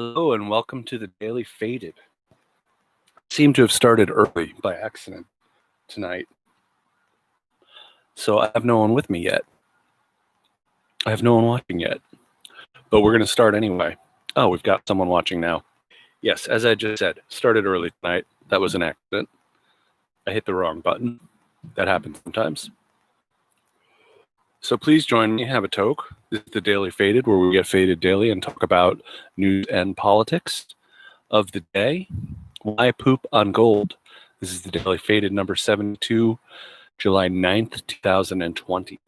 Hello and welcome to the Daily Faded. Seem to have started early by accident tonight. So I have no one with me yet. I have no one watching yet. But we're going to start anyway. Oh, we've got someone watching now. Yes, as I just said, started early tonight. That was an accident. I hit the wrong button. That happens sometimes. So please join me, have a toke. This is the Daily Faded, where we get faded daily and talk about news and politics of the day. Why poop on gold? This is the Daily Faded number 72, July 9th, 2020.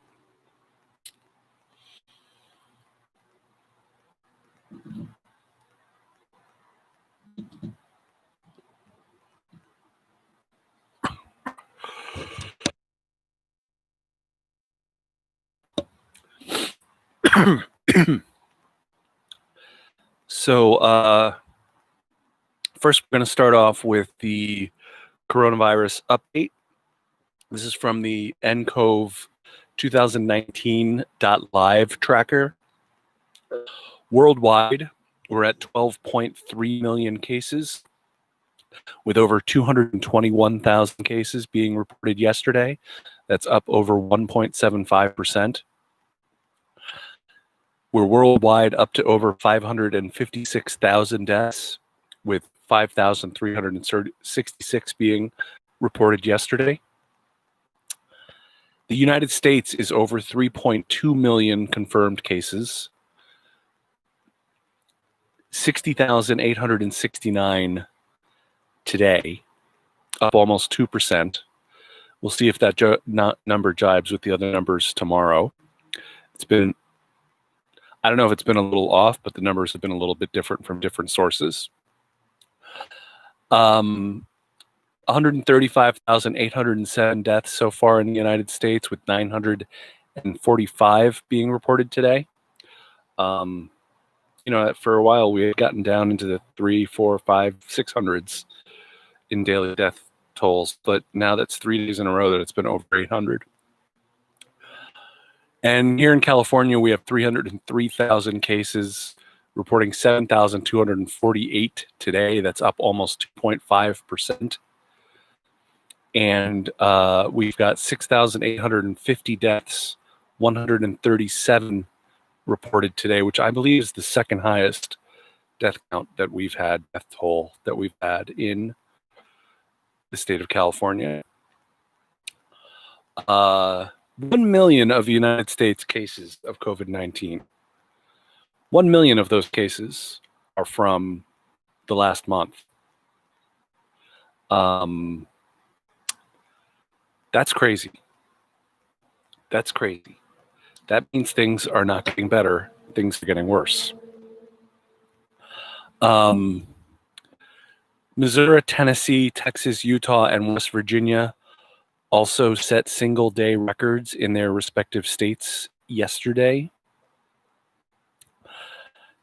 So, first we're going to start off with the coronavirus update. This is from the NCOV 2019.live tracker. Worldwide, we're at 12.3 million cases, with over 221,000 cases being reported yesterday. That's up over 1.75%. We're worldwide up to over 556,000 deaths, with 5,366 being reported yesterday. The United States is over 3.2 million confirmed cases, 60,869 today, up almost 2%. We'll see if that number jibes with the other numbers tomorrow. I don't know if it's been a little off, but the numbers have been a little bit different from different sources. 135,807 deaths so far in the United States, with 945 being reported today. For a while we had gotten down into the 300, 400, 500, 600s in daily death tolls, but now that's 3 days in a row that it's been over 800. And here in California, we have 303,000 cases, reporting 7,248 today. That's up almost 2.5%. And we've got 6,850 deaths, 137 reported today, which I believe is the second highest death count that we've had, death toll that we've had in the state of California. 1 million of the United States cases of COVID-19. 1 million of those cases are from the last month. That's crazy. That's crazy. That means things are not getting better. Things are getting worse. Missouri, Tennessee, Texas, Utah, and West Virginia also set single-day records in their respective states yesterday.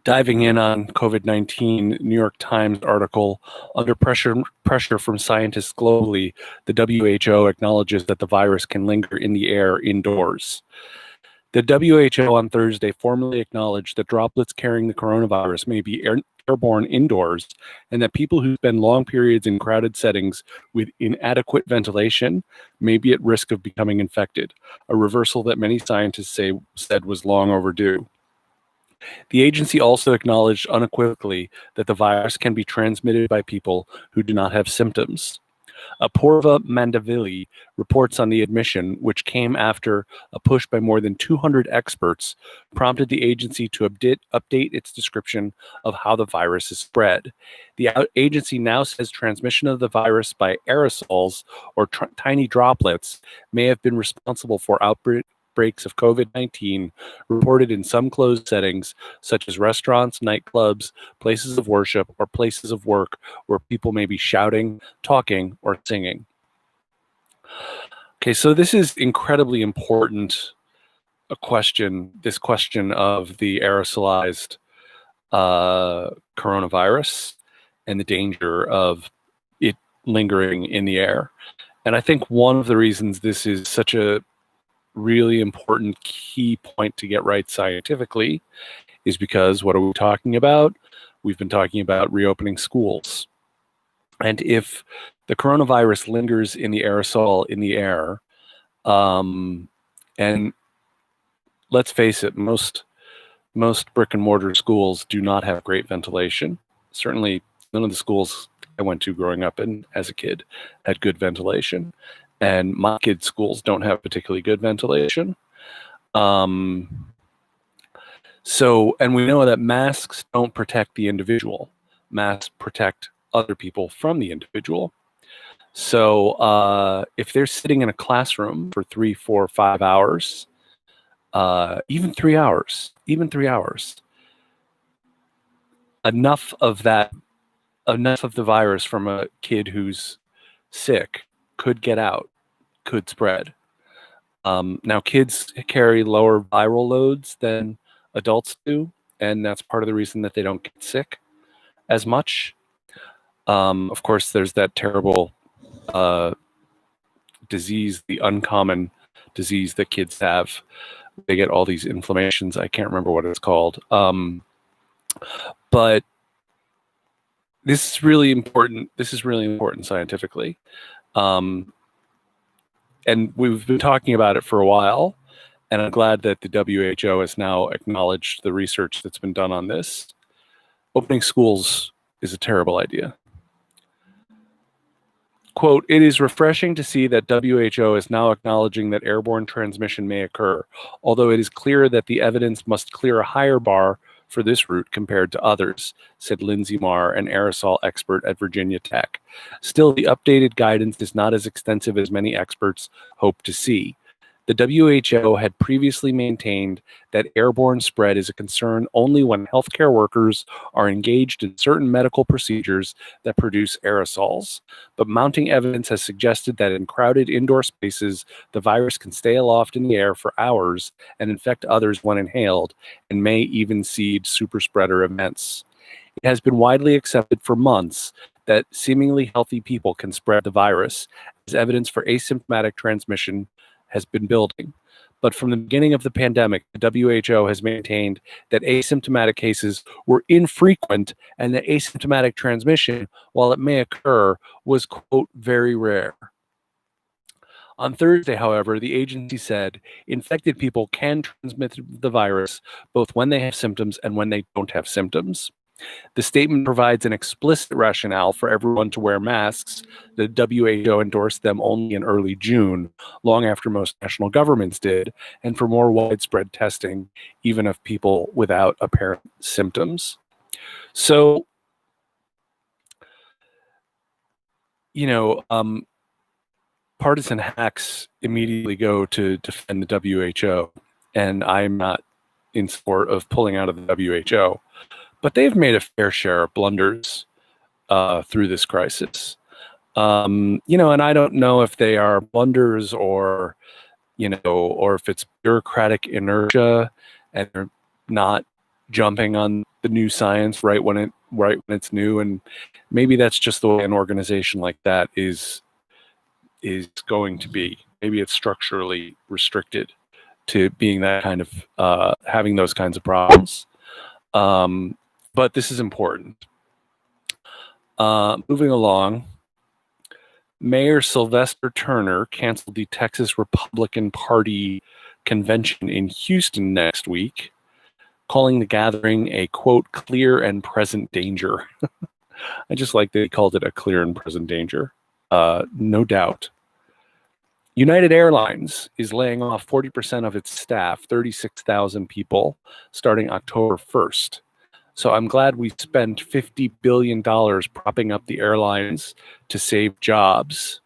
Diving in on COVID-19, New York Times article, under pressure from scientists globally, the WHO acknowledges that the virus can linger in the air indoors. The WHO on Thursday formally acknowledged that droplets carrying the coronavirus may be airborne indoors, and that people who spend long periods in crowded settings with inadequate ventilation may be at risk of becoming infected, a reversal that many scientists said was long overdue. The agency also acknowledged unequivocally that the virus can be transmitted by people who do not have symptoms. Apoorva Mandavili reports on the admission, which came after a push by more than 200 experts prompted the agency to update its description of how the virus is spread. The agency now says transmission of the virus by aerosols, or tiny droplets, may have been responsible for outbreaks of COVID-19 reported in some closed settings, such as restaurants, nightclubs, places of worship, or places of work where people may be shouting, talking, or singing. Okay, so this is incredibly important, this question of the aerosolized coronavirus and the danger of it lingering in the air. And I think one of the reasons this is such a really important key point to get right scientifically is because what are we talking about? we've been talking about reopening schools. And if the coronavirus lingers in the aerosol in the air, and let's face it, most brick and mortar schools do not have great ventilation. Certainly, none of the schools I went to growing up and as a kid had good ventilation, and my kids' schools don't have particularly good ventilation. So, and we know that masks don't protect the individual. Masks protect other people from the individual. So if they're sitting in a classroom for 3, 4, 5 hours, even 3 hours, enough of the virus from a kid who's sick could get out, could spread. Now, kids carry lower viral loads than adults do, and that's part of the reason that they don't get sick as much. Of course, there's that terrible disease, the uncommon disease that kids have. They get all these inflammations. I can't remember what it's called. But this is really important. This is really important scientifically. And we've been talking about it for a while. And I'm glad that the WHO has now acknowledged the research that's been done on this. Opening schools is a terrible idea. Quote, "It is refreshing to see that WHO is now acknowledging that airborne transmission may occur, although it is clear that the evidence must clear a higher bar for this route compared to others," said Lindsay Marr, an aerosol expert at Virginia Tech. Still, the updated guidance is not as extensive as many experts hope to see. The WHO had previously maintained that airborne spread is a concern only when healthcare workers are engaged in certain medical procedures that produce aerosols. But mounting evidence has suggested that in crowded indoor spaces, the virus can stay aloft in the air for hours and infect others when inhaled, and may even seed superspreader events. It has been widely accepted for months that seemingly healthy people can spread the virus, as evidence for asymptomatic transmission has been building. But from the beginning of the pandemic, the WHO has maintained that asymptomatic cases were infrequent and that asymptomatic transmission, while it may occur, was, quote, very rare. On Thursday, however, the agency said infected people can transmit the virus both when they have symptoms and when they don't have symptoms. The statement provides an explicit rationale for everyone to wear masks. The WHO endorsed them only in early June, long after most national governments did, and for more widespread testing, even of people without apparent symptoms. So, partisan hacks immediately go to defend the WHO, and I'm not in support of pulling out of the WHO. But they've made a fair share of blunders through this crisis. And I don't know if they are blunders or if it's bureaucratic inertia and they're not jumping on the new science right when it's new. And maybe that's just the way an organization like that is going to be. Maybe it's structurally restricted to being that kind of having those kinds of problems. But this is important. Moving along, Mayor Sylvester Turner canceled the Texas Republican Party convention in Houston next week, calling the gathering a, quote, clear and present danger. I just like that he called it a clear and present danger. No doubt. United Airlines is laying off 40% of its staff, 36,000 people, starting October 1st. So I'm glad we spent $50 billion propping up the airlines to save jobs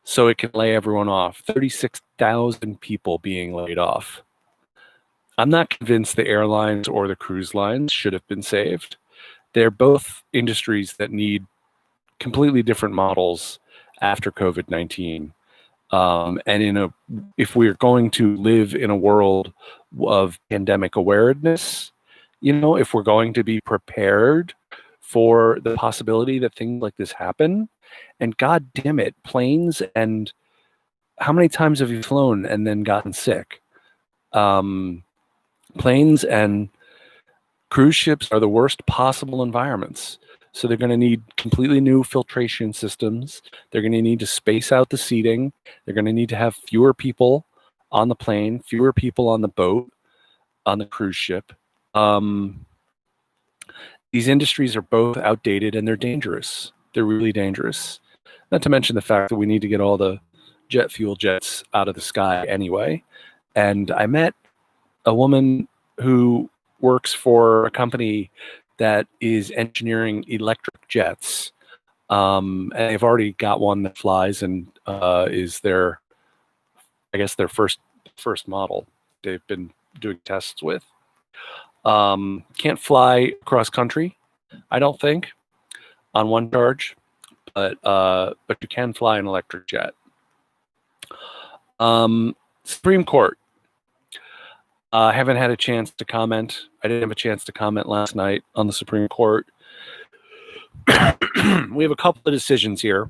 so it can lay everyone off. 36,000 people being laid off. I'm not convinced the airlines or the cruise lines should have been saved. They're both industries that need completely different models after COVID-19. And if we're going to live in a world of pandemic awareness, if we're going to be prepared for the possibility that things like this happen, and God damn it, planes, and how many times have you flown and then gotten sick? Planes and Cruise ships are the worst possible environments. So they're going to need completely new filtration systems. They're going to need to space out the seating. They're going to need to have fewer people on the plane, fewer people on the boat, on the cruise ship. These industries are both outdated and they're dangerous. They're really dangerous. Not to mention the fact that we need to get all the jet fuel jets out of the sky anyway. And I met a woman who works for a company that is engineering electric jets. And they've already got one that flies and is their, I guess, their first model they've been doing tests with. Can't fly cross country, I don't think, on one charge, but you can fly an electric jet. Supreme Court. I haven't had a chance to comment. I didn't have a chance to comment last night on the Supreme Court. We have a couple of decisions here.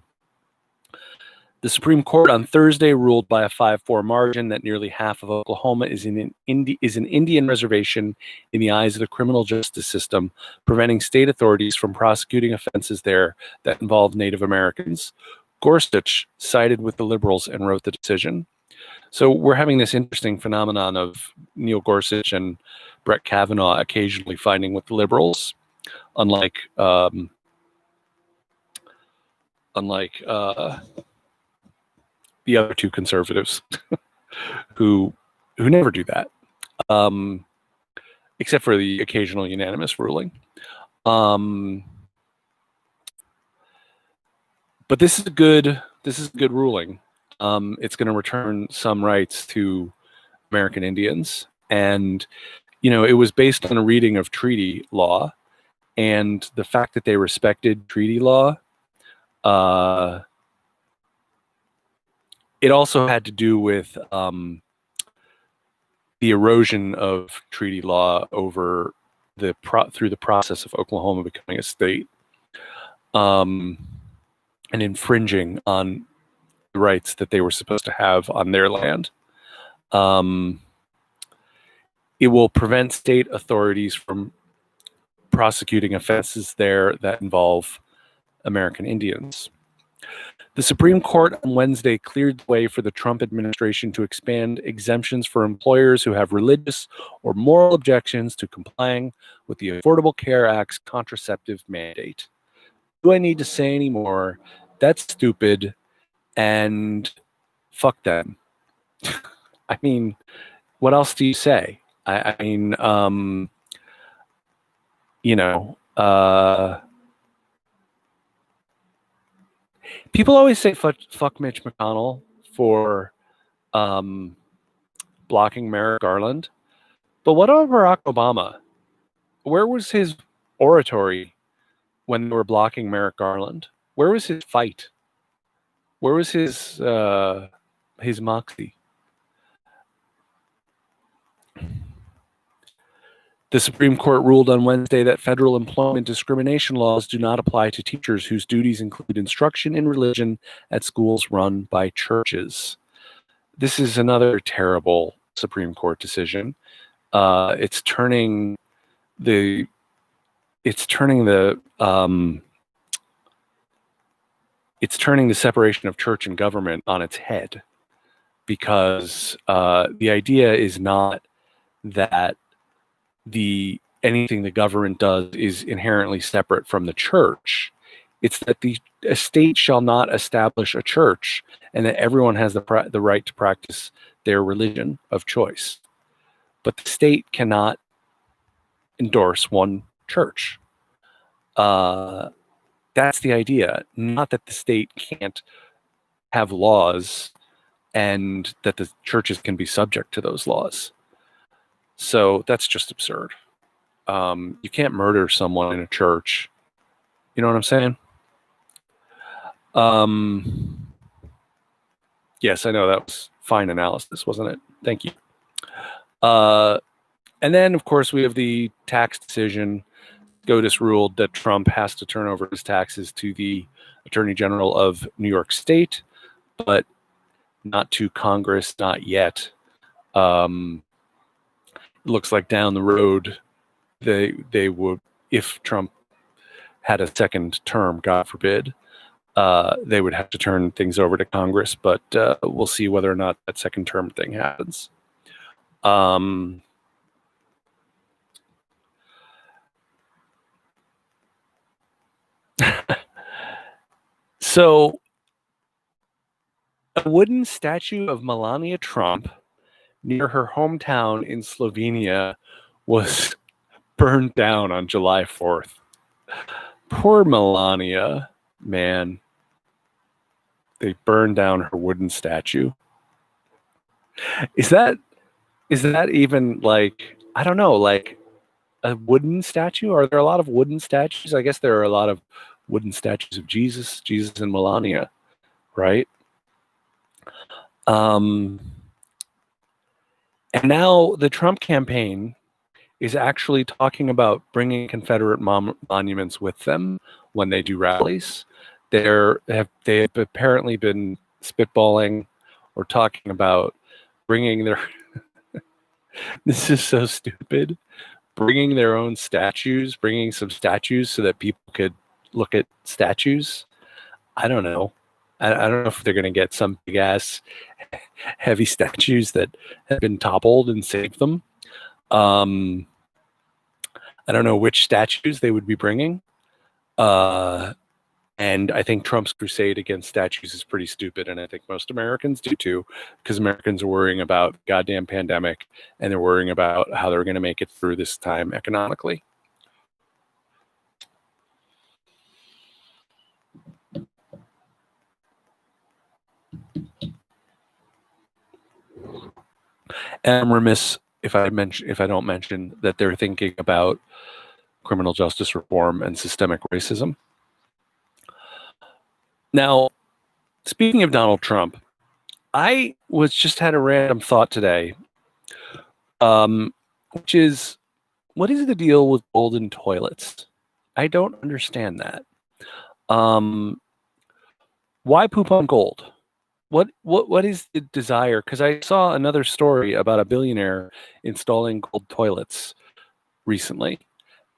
The Supreme Court on Thursday ruled by a 5-4 margin that nearly half of Oklahoma is an Indian reservation in the eyes of the criminal justice system, preventing state authorities from prosecuting offenses there that involve Native Americans. Gorsuch sided with the liberals and wrote the decision. So we're having this interesting phenomenon of Neil Gorsuch and Brett Kavanaugh occasionally fighting with the liberals, unlike the other two conservatives who never do that, except for the occasional unanimous ruling. But this is a good ruling. It's going to return some rights to American Indians, and it was based on a reading of treaty law, and the fact that they respected treaty law. It also had to do with the erosion of treaty law over through the process of Oklahoma becoming a state, and infringing on the rights that they were supposed to have on their land. It will prevent state authorities from prosecuting offenses there that involve American Indians. The Supreme Court on Wednesday cleared the way for the Trump administration to expand exemptions for employers who have religious or moral objections to complying with the Affordable Care Act's contraceptive mandate. Do I need to say any more? That's stupid, and fuck them. I mean, what else do you say? People always say fuck Mitch McConnell for blocking Merrick Garland. But what about Barack Obama? Where was his oratory when they were blocking Merrick Garland? Where was his fight? Where was his moxie? The Supreme Court ruled on Wednesday that federal employment discrimination laws do not apply to teachers whose duties include instruction in religion at schools run by churches. This is another terrible Supreme Court decision. It's turning the separation of church and government on its head, because the idea is not that anything the government does is inherently separate from the church. It's that a state shall not establish a church, and that everyone has the right to practice their religion of choice. But the state cannot endorse one church. That's the idea. Not that the state can't have laws and that the churches can be subject to those laws. So that's just absurd. You can't murder someone in a church. You know what I'm saying? Yes, I know that was fine analysis, wasn't it? Thank you. And then, of course, we have the tax decision. SCOTUS ruled that Trump has to turn over his taxes to the Attorney General of New York State, but not to Congress, not yet. Looks like down the road they would, if Trump had a second term, God forbid, they would have to turn things over to Congress, but we'll see whether or not that second term thing happens. So, a wooden statue of Melania Trump near her hometown in Slovenia was burned down on July 4th. Poor Melania, man. They burned down her wooden statue. Is that even like, I don't know, like a wooden statue? Are there a lot of wooden statues? I guess there are a lot of wooden statues of Jesus and Melania, right? And now the Trump campaign is actually talking about bringing Confederate monuments with them when they do rallies. They have apparently been spitballing or talking about bringing their this is so stupid, bringing their own statues, bringing some statues so that people could look at statues. I don't know. I don't know if they're going to get some big ass heavy statues that have been toppled and save them. I don't know which statues they would be bringing. And I think Trump's crusade against statues is pretty stupid. And I think most Americans do too, because Americans are worrying about goddamn pandemic and they're worrying about how they're going to make it through this time economically. And I'm remiss if I don't mention that they're thinking about criminal justice reform and systemic racism. Now, speaking of Donald Trump, I just had a random thought today, which is, what is the deal with golden toilets? I don't understand that. Why poop on gold? What is the desire? Because I saw another story about a billionaire installing gold toilets recently,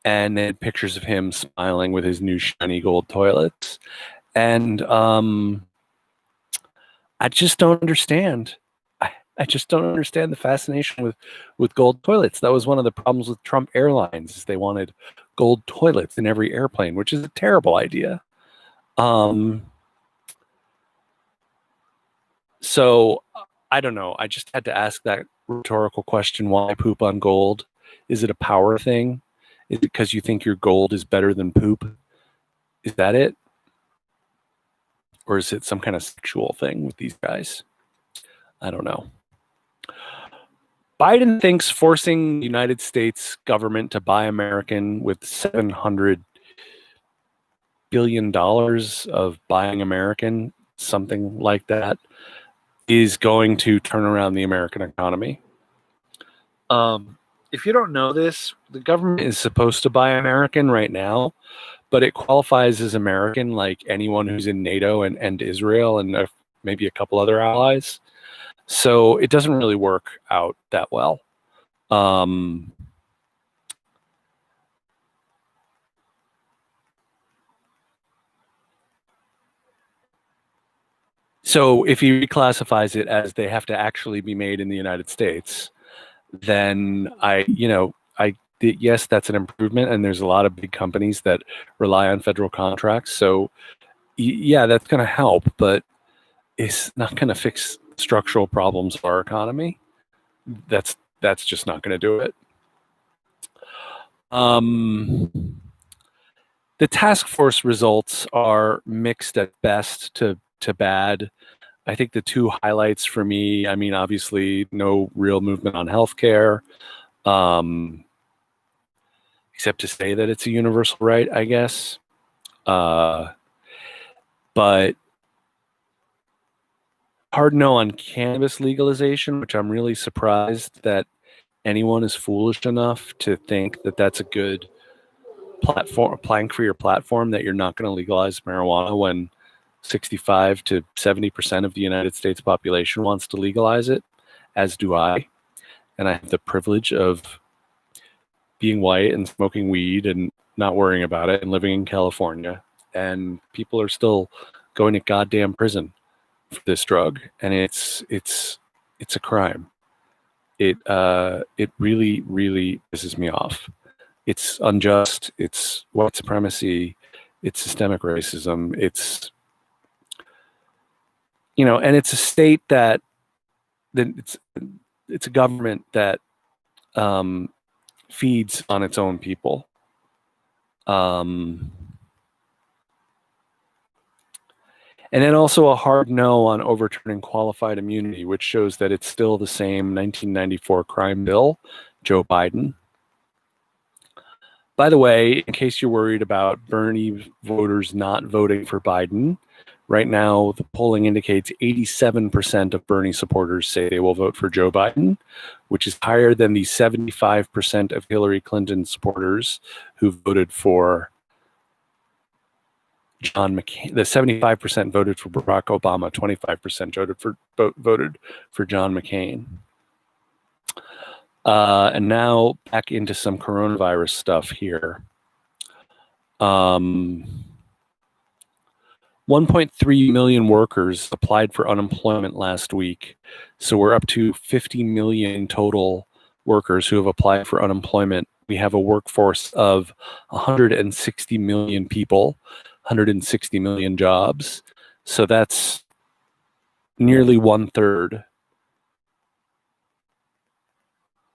and they had pictures of him smiling with his new shiny gold toilets. And I just don't understand. I just don't understand the fascination with gold toilets. That was one of the problems with Trump Airlines, is they wanted gold toilets in every airplane, which is a terrible idea. So I don't know. I just had to ask that rhetorical question: why poop on gold? Is it a power thing? Is it because you think your gold is better than poop? Is that it? Or is it some kind of sexual thing with these guys? I don't know. Biden thinks forcing the United States government to buy American with $700 billion of buying American, something like that, is going to turn around the American economy. If you don't know this, the government is supposed to buy American right now, but it qualifies as American like anyone who's in NATO and Israel and maybe a couple other allies. So it doesn't really work out that well. So if he reclassifies it as they have to actually be made in the United States, then yes, that's an improvement. And there's a lot of big companies that rely on federal contracts. So yeah, that's going to help, but it's not going to fix structural problems of our economy. That's just not going to do it. The task force results are mixed at best to bad. I think the two highlights for me, I mean, obviously no real movement on healthcare, except to say that it's a universal right, I guess. But hard no on cannabis legalization, which I'm really surprised that anyone is foolish enough to think that that's a good platform, plank for your platform, that you're not going to legalize marijuana when 65 to 70% of the United States population wants to legalize it, as do I. And I have the privilege of being white and smoking weed and not worrying about it and living in California. And people are still going to goddamn prison for this drug, and it's a crime. It really, really pisses me off. It's unjust. It's white supremacy. It's systemic racism. It's, you know, and it's a state that it's a government that feeds on its own people. And then also a hard no on overturning qualified immunity, which shows that it's still the same 1994 crime bill, Joe Biden. By the way, in case you're worried about Bernie voters not voting for Biden, right now the polling indicates 87% of Bernie supporters say they will vote for Joe Biden, which is higher than the 75% of Hillary Clinton supporters who voted for John McCain. The 75% voted for Barack Obama, 25% voted for John McCain. And now back into some coronavirus stuff here. 1.3 million workers applied for unemployment last week. So we're up to 50 million total workers who have applied for unemployment. We have a workforce of 160 million people, 160 million jobs. So that's nearly 1/3.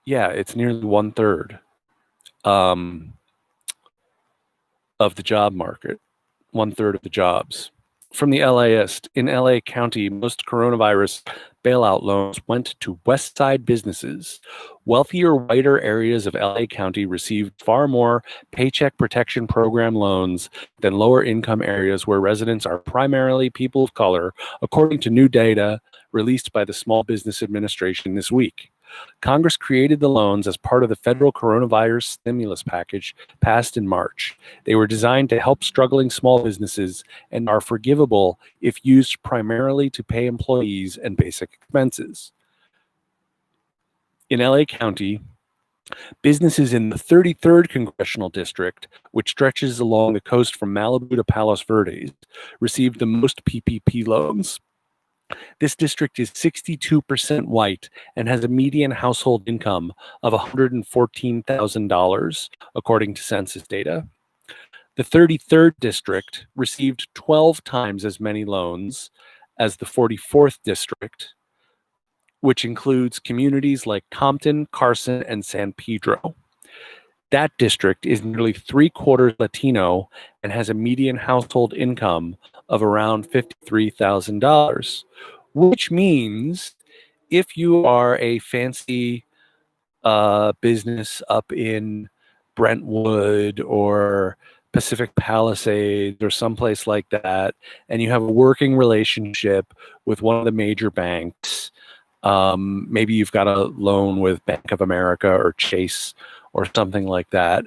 Yeah, it's nearly 1/3 of the job market, 1/3 of the jobs. From the LAist, in LA County, most coronavirus bailout loans went to West Side businesses. Wealthier, whiter areas of LA County received far more Paycheck Protection Program loans than lower income areas where residents are primarily people of color, according to new data released by the Small Business Administration this week. Congress created the loans as part of the federal coronavirus stimulus package passed in March. They were designed to help struggling small businesses and are forgivable if used primarily to pay employees and basic expenses. In LA County, businesses in the 33rd Congressional District, which stretches along the coast from Malibu to Palos Verdes, received the most PPP loans. This district is 62% white and has a median household income of $114,000, according to census data. The 33rd district received 12 times as many loans as the 44th district, which includes communities like Compton, Carson, and San Pedro. That district is nearly 3/4 Latino and has a median household income of around $53,000, which means if you are a fancy business up in Brentwood or Pacific Palisades or someplace like that, and you have a working relationship with one of the major banks, maybe you've got a loan with Bank of America or Chase or something like that,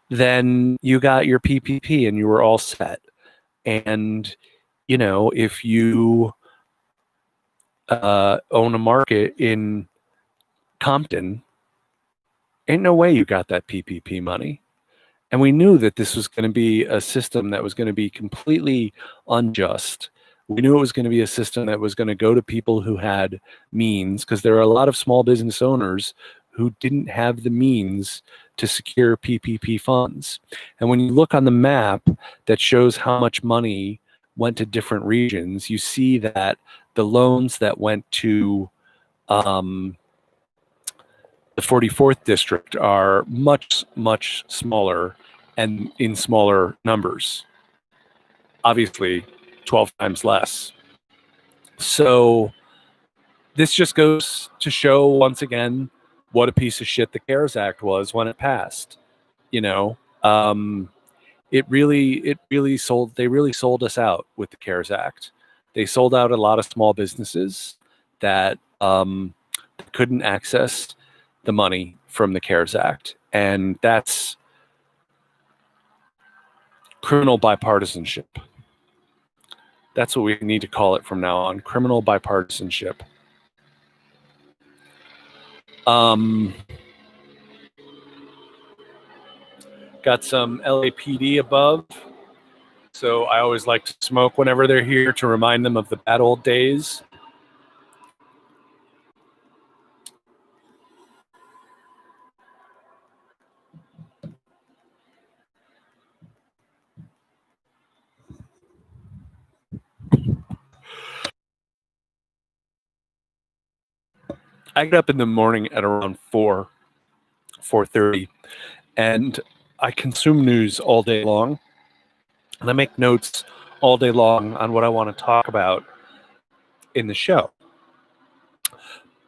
then you got your PPP and you were all set. And, you know, if you own a market in Compton, ain't no way you got that PPP money. And we knew that this was going to be a system that was going to be completely unjust. We knew it was going to be a system that was going to go to people who had means, because there are a lot of small business owners who didn't have the means to secure PPP funds. And when you look on the map that shows how much money went to different regions, you see that the loans that went to the 44th district are much, much smaller and in smaller numbers. Obviously, 12 times less. So this just goes to show once again what a piece of shit the CARES Act was when it passed. You know, they really sold us out with the CARES Act. They sold out a lot of small businesses that couldn't access the money from the CARES Act. And that's criminal bipartisanship. That's what we need to call it from now on, criminal bipartisanship. Got some LAPD above, so I always like to smoke whenever they're here to remind them of the bad old days. I get up in the morning at around 4:30, and I consume news all day long, and I make notes all day long on what I want to talk about in the show.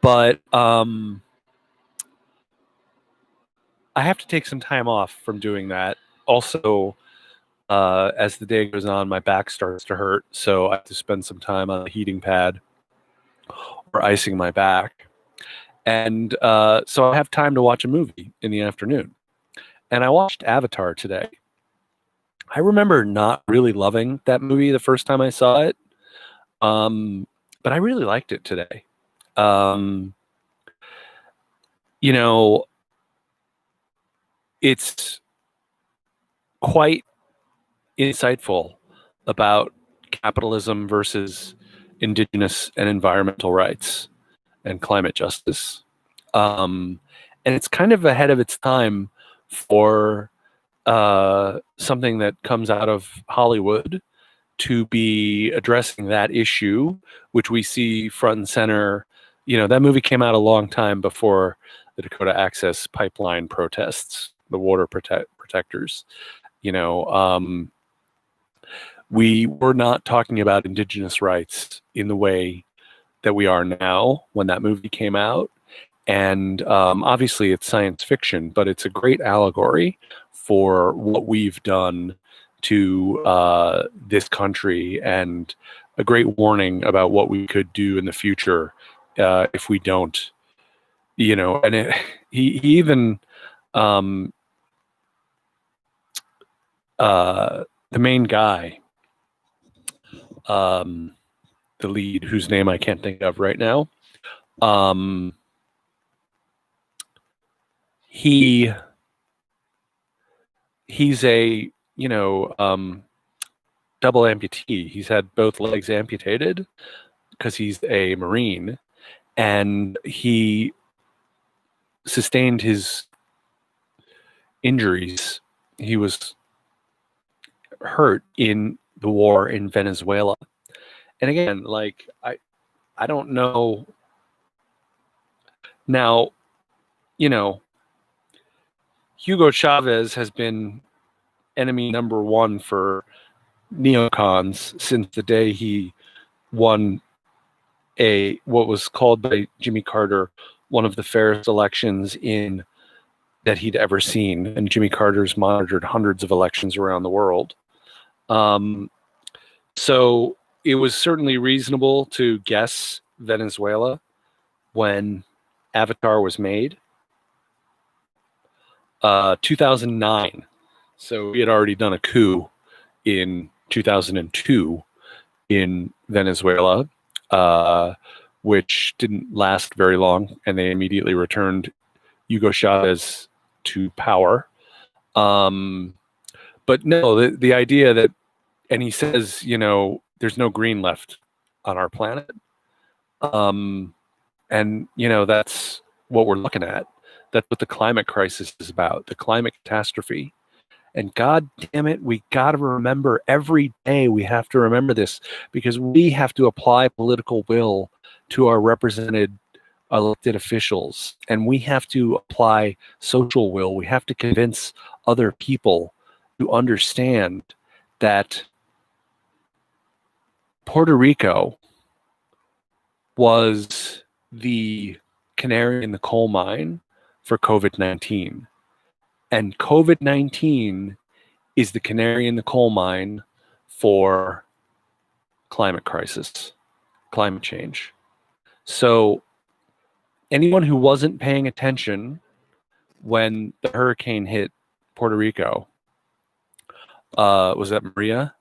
But I have to take some time off from doing that. Also, as the day goes on, my back starts to hurt, so I have to spend some time on a heating pad or icing my back. And so I have time to watch a movie in the afternoon. And I watched Avatar today. I remember not really loving that movie the first time I saw it, but I really liked it today. You know, it's quite insightful about capitalism versus indigenous and environmental rights and climate justice. And it's kind of ahead of its time for something that comes out of Hollywood to be addressing that issue, which we see front and center. You know, that movie came out a long time before the Dakota Access Pipeline protests, the water protectors. You know, we were not talking about indigenous rights in the way that we are now when that movie came out. And obviously it's science fiction, but it's a great allegory for what we've done to this country, and a great warning about what we could do in the future if we don't, you know. And he even the main guy, the lead, whose name I can't think of right now, he's a, you know, double amputee. He's had both legs amputated because he's a Marine, and he sustained his injuries. He was hurt in the war in Venezuela. And again, like, I don't know. Now, you know, Hugo Chavez has been enemy number one for neocons since the day he won what was called by Jimmy Carter one of the fairest elections in that he'd ever seen. And Jimmy Carter's monitored hundreds of elections around the world. So it was certainly reasonable to guess Venezuela when Avatar was made. 2009. So he had already done a coup in 2002 in Venezuela, which didn't last very long, and they immediately returned Hugo Chavez to power. But no, the idea that, and he says, you know, there's no green left on our planet. And, you know, that's what we're looking at. That's what the climate crisis is about, the climate catastrophe. And God damn it, we got to remember every day, we have to remember this, because we have to apply political will to our represented elected officials. And we have to apply social will. We have to convince other people to understand that Puerto Rico was the canary in the coal mine for COVID-19. And COVID-19 is the canary in the coal mine for climate crisis, climate change. So anyone who wasn't paying attention when the hurricane hit Puerto Rico, was that Maria?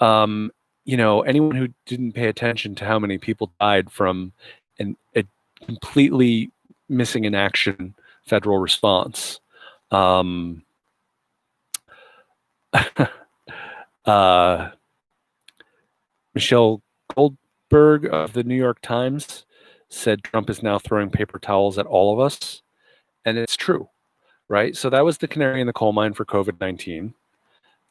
You know, anyone who didn't pay attention to how many people died from a completely missing in action federal response, Michelle Goldberg of the New York Times said Trump is now throwing paper towels at all of us. And it's true, right? So that was the canary in the coal mine for COVID-19,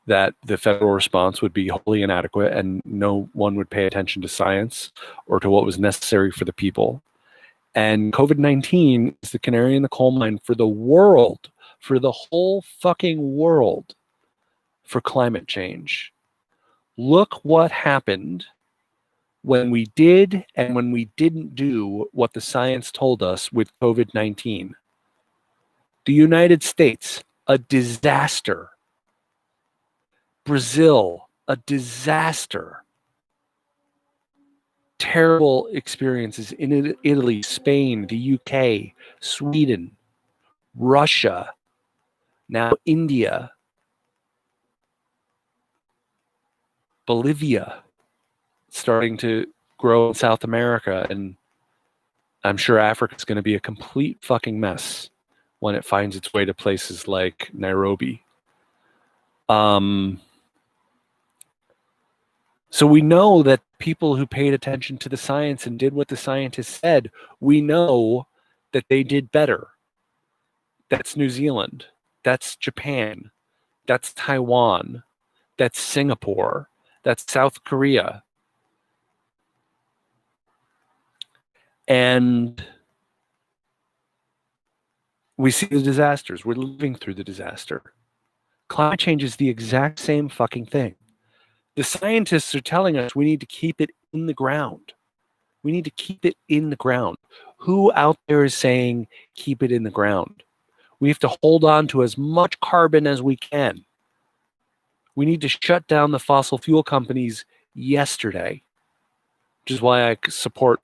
that the federal response would be wholly inadequate and no one would pay attention to science or to what was necessary for the people. And COVID-19 is the canary in the coal mine for the world, for the whole fucking world, for climate change. Look what happened when we did and when we didn't do what the science told us with COVID-19. The United States, a disaster. Brazil, a disaster. Terrible experiences in Italy, Spain, the UK, Sweden, Russia, now India, Bolivia, starting to grow in South America, and I'm sure Africa's going to be a complete fucking mess when it finds its way to places like Nairobi. So we know that people who paid attention to the science and did what the scientists said, we know that they did better. That's New Zealand. That's Japan. That's Taiwan. That's Singapore. That's South Korea. And we see the disasters. We're living through the disaster. Climate change is the exact same fucking thing. The scientists are telling us we need to keep it in the ground. We need to keep it in the ground. Who out there is saying keep it in the ground? We have to hold on to as much carbon as we can. We need to shut down the fossil fuel companies yesterday, which is why I support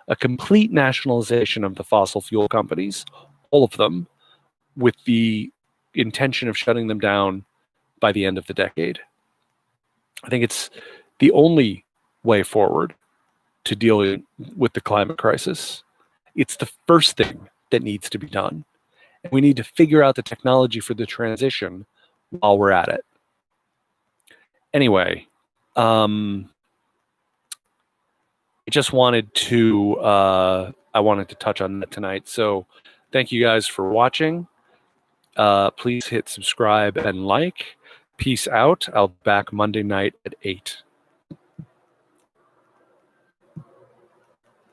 a complete nationalization of the fossil fuel companies, all of them, with the intention of shutting them down by the end of the decade. I think it's the only way forward to deal with the climate crisis. It's the first thing that needs to be done. And we need to figure out the technology for the transition while we're at it. Anyway, I just wanted to touch on that tonight. So thank you guys for watching. Please hit subscribe and like. Peace out. I'll be back Monday night at 8.